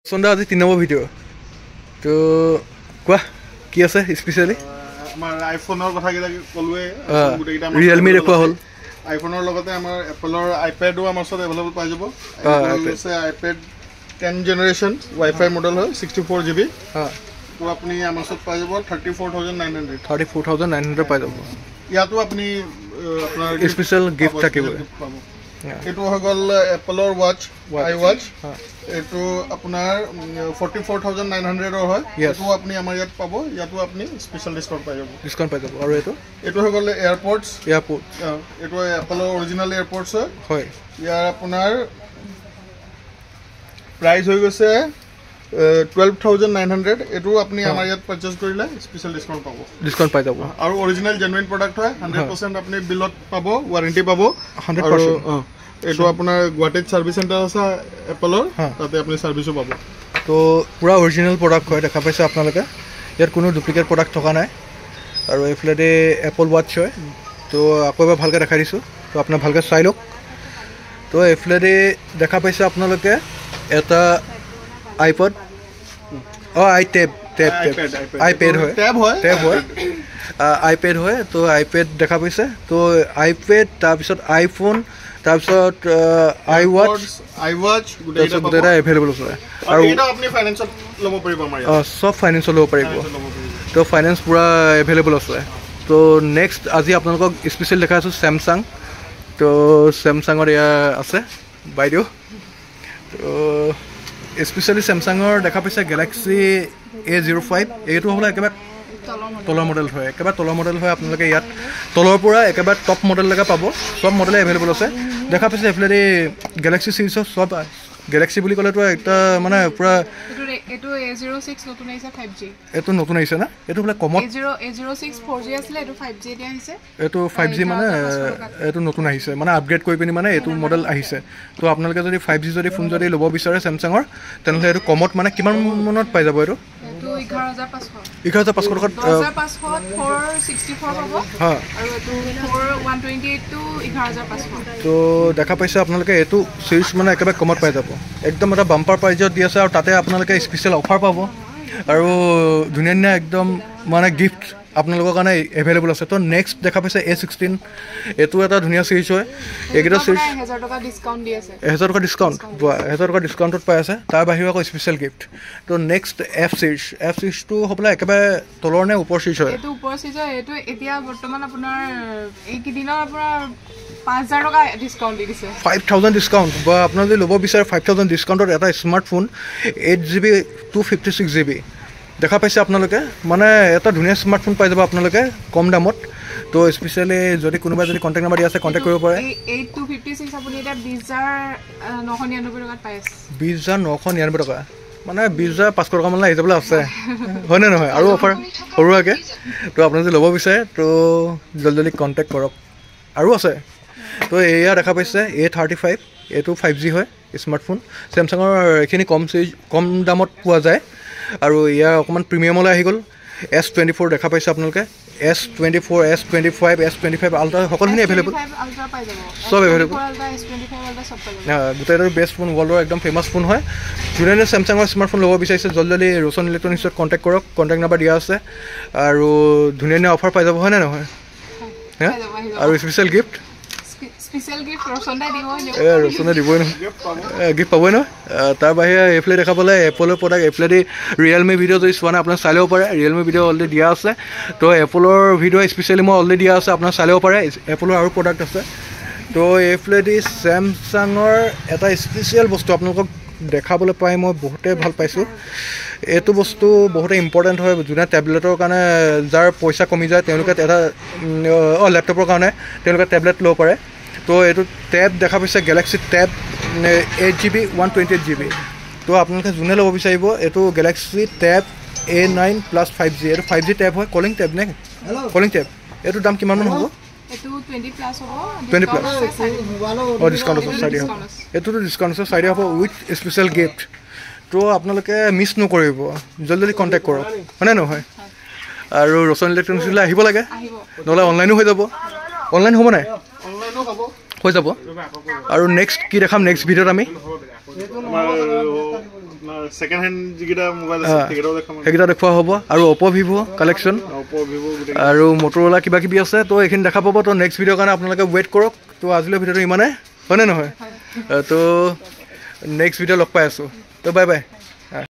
সন্ধ্যা আজি 3 number video' তো কোৱা কি আছে স্পেশালি আমাৰ আইফোনৰ কথা ক'লোৱে গুটেইটা ৰিয়েলমি দেখুৱা হ'ল আইফোনৰ লগতে আমাৰ এপলৰ আইপ্যাডও আমাৰ ওচৰত এভেইলেবল পাই যাব আছে আইপ্যাড 10 জেনাৰেশন ওয়াইফাই মডেল হয় 64 GB তো আপুনি আমাৰ ওচৰত পাই যাব 34900 পাই যাব ইয়াতো আপুনি আপোনাৰ স্পেশাল গিফট থাকিব এটো হৈ গ'ল এপলৰ ওয়াচ আই ওয়াচ এটো আপোনাৰ 44900 ৰ হয় এটো আপুনি আমাৰ ইয়াত পাব ইয়াতো আপুনি স্পেশাল ডিসকাউন্ট পাই যাব আৰু এটো হৈ গ'ল এয়াৰপোৰ্টছ এটো এপলৰ অৰিজিনাল এয়াৰপোৰ্টছ হয় ইয়াৰ আপোনাৰ প্ৰাইস হৈ গৈছে 12900 এটো আপুনি আমাৰ ইয়াত পাৰচেজ কৰিলে স্পেশাল ডিসকাউন্ট পাই যাব আৰু অৰিজিনাল জেনুইন প্ৰডাক্ট হয় 100% আপুনি বিলত পাব ওয়াৰেন্টি পাব 100% এটো আপোনাৰ গুৱাহাটীত সাৰ্ভিস চেণ্টাৰ আছে এপলৰ তাতে আপুনি সাৰ্ভিসও পাব তো পুৰা অৰিজিনাল প্ৰডাক্ট হয় দেখা পাইছে আপোনালোকে ইয়াত কোনো ডুপ্লিকেট প্ৰডাক্ট থকা নাই আৰু এফলেটে এপল ওয়াচ হয় তো আকৌ এবাৰ ভালকৈ দেখাই দিছোঁ তো আপোনাৰ ভালকৈ চাই লওক তো এফলেটে দেখা পাইছে আপোনালোকে এটা আইপড আইপেড হয় আইপেড হয় তো আইপেড দেখা পাইছে তো আইপেড তাৰপিছত আইফোন তাৰপিছত আই ওয়াচ গোটেইটা এভেইলেবল আছে আৰু এটা আপুনি ফাইনান্সত ল'ব পাৰিব আমাৰ সব ফাইনান্সত ল'ব পাৰিব তো ফাইনান্স পুৰা এভেইলেবল আছে তো নেক্সট আজি আপোনালোকক স্পেচিয়েল দেখাই আছোঁ স্যামসাং তো স্যামসাঙৰ এয়া আছে বাইদেউ তো স্পেচিয়েলি স্যামসাঙৰ দেখা পাইছে গেলাক্সি A05 এইটো হ'লে একেবাৰে তলৰ মডেল হয় আপোনালোকে ইয়াত তলৰ পৰা একেবাৰে টপ মডেললৈকে পাব সব মডেলে এভেইলেবল আছে দেখা পাইছে এফলেটে গেলাক্সি সিৰিজৰ সব গেলাক্সি বুলি ক'লেতো একটা মানে পুৰা এটো A06 নতুন আহিছে 5G এটো নতুন আহিছে না এটো বোলে কমত A06 4G আছিল এটো 5G দিয়া আহিছে এটো 5G মানে এটো নতুন আহিছে মানে আপগ্ৰেড কৰি পিনি মানে এটো মডেল আহিছে তো আপোনালোকে যদি 5G যদি ফোন যদি ল'ব বিচাৰে স্যামসাঙৰ তেনেহ'লে এটো কমত মানে কিমান মনত পাই যাব এটো 11500 টকাত 464 পাব আৰু এটো 128 টু 11500 তো দেখা পাইছে আপোনালোকে এটো সিৰিজ মানে একেবাৰে কমত পাই যাব একদম এটা বাম্পাৰ প্ৰাইজত দি আছে আৰু তাতে আপোনালোকে স্পেশাল অফাৰ পাব আৰু ধুনীয়া একদম মানে গিফট আপোনালোকৰ কাৰণে এভেইলেবল আছে তো নেক্সট দেখা পাইছে A16 এটো এটা ধুনীয়া সিৰিজ হয় এইকেইটা সিৰিজ 1000 টকা ডিসকাউন্ট দি আছে 1000 টকা ডিসকাউন্ট 1000 টকা ডিসকাউন্টত পাই আছে তাৰ বাহিৰে আকৌ স্পেশাল গিফট তো নেক্সট F সিৰিজ টো হ'বলা একেবাৰে তলৰ নে ওপৰ সিৰিজ হয় এটো ওপৰ সিৰিজ হয় এটো এতিয়া বৰ্তমান আপোনাৰ এই কিদিনৰ আপোনাৰ 5000 টকা ডিসকাউন্ট দি দিছে 5000 ডিসকাউন্ট বা আপোনাৰ যদি ল'ব বিচাৰে 5000 ডিসকাউন্টত এটা স্মাৰ্টফোন 8GB 256GB দেখা পাইছে আপোনালোকে মানে এটা ধুনীয়া স্মাৰ্টফোন পাই যাব আপোনালোকে কম দামত তো স্পেশালি যদি কোনোবা যদি কন্টাক্ট নাম্বাৰ দি আছে কন্টাক্ট কৰিব পাৰে 8256 আপুনি এটা 20999 টকাত পাই আছে 20999 টকা মানে 20500 টকা মান আহি যাবলৈ আছে হয় নে নহয় আৰু অফাৰ সৰুৱাকে তো আপুনি যদি ল'ব বিচাৰে তো জলদি কন্টাক্ট কৰক আৰু আছে তো এয়া দেখা পাইছে A35 এটো 5G হয় স্মাৰ্টফোন স্যামসাঙৰ এখিনি কম দামত পোৱা যায় আৰু ইয়াৰ অকমান প্ৰিমিয়ামলৈ আহি গ'ল S24 দেখা পাইছে আপোনালোকে S24 S25 S25 আল্ট্ৰা সকলোখিনি এভেইলেবল আল্ট্ৰা পাই যাব সব এভেইলেবল আল্ট্ৰা S25 আল্ট্ৰা সব পাই যাব গোটেইটো বেষ্ট ফোন ৱৰ্ল্ডৰ একদম ফেমাছ ফোন হয় যোনে স্যামসাঙৰ স্মাৰ্টফোন ল'ব বিচাৰিছে জলদি ৰোশন ইলেক্ট্ৰনিক্সত কন্টাক্ট কৰক কন্টাক্ট নাম্বাৰ দিয়া আছে আৰু ধুনীয়া অফাৰ পাই যাব হয় নে নহয় আৰু স্পেশাল গিফট স্পেশাল গিফট ৰোশনে দিবই নহয় গিফট পাবই নহয় তাৰ বাহিৰে এফলে দেখা পালে এপলৰ প্ৰডাক্ট এফলেদি ৰিয়েলমি ভিডিঅ' যদি চোৱা নাই আপোনাৰ চাই ল'ব পাৰে ৰিয়েলমি ভিডিঅ' অলৰেডি দিয়া আছে তো এপলৰ ভিডিঅ' স্পেচিয়েলি মই অলৰেডি দিয়া আছে আপোনাৰ চাই ল'ব পাৰে এপলৰ আৰু প্ৰডাক্ট আছে তো এফলেদি স্যামসাঙৰ এটা স্পেচিয়েল বস্তু আপোনালোকক দেখাবলৈ পাই মই বহুতে ভাল পাইছোঁ এইটো বস্তু বহুতে ইম্পৰ্টেণ্ট হয় যোনে টেবলেটৰ কাৰণে যাৰ পইচা কমি যায় তেওঁলোকে এটা লেপটপৰ কাৰণে তেওঁলোকে টেবলেট ল'ব পাৰে তো এইটো টেব দেখা পাইছে গেলাক্সি টেব 8GB 128GB তো আপোনালোকে যোনে ল'ব বিচাৰিব এইটো Galaxy tab A9 plus 5G এইটো 5G টেব হয় কলিং টেব নে কলিং টেব এইটো দাম কিমান মান হ'ব এটো 20 প্লাস হ'ব 20 প্লাস ডিসকাউন্ট আছে সাইডে হ'ব এটোটো ডিসকাউন্ট আছে সাইডে হ'ব উইথ স্পেশাল গিফট তো আপোনালোকে মিছ নকৰিব জলদি কন্টাক্ট কৰক হয়নে নহয় আৰু ৰোশন ইলেক্ট্ৰনিক্সলৈ আহিব লাগে নহলে অনলাইনো হৈ যাব অনলাইন হ'ব নাই অনলাইনো হ'ব হৈ যাব আৰু নেক্সট কি দেখাম নেক্সট ভিডিঅ'ত আমি আপোনাৰ সেকেন্ড হ্যান্ড যিকেইটা মোবাইল আছে সেইকেইটা দেখুওৱা হ'ব আৰু অপো ভিভো কালেকশ্যন আৰু মটৰলা কিবা কিবি আছে তো এইখিনি দেখা পাব তো নেক্সট ভিডিঅ'ৰ কাৰণে আপোনালোকে ৱেইট কৰক তো আজিলৈ ভিডিঅ'টো ইমানে হয়নে নহয় তো নেক্সট ভিডিঅ' লগ পাই আছোঁ তো বাই বাই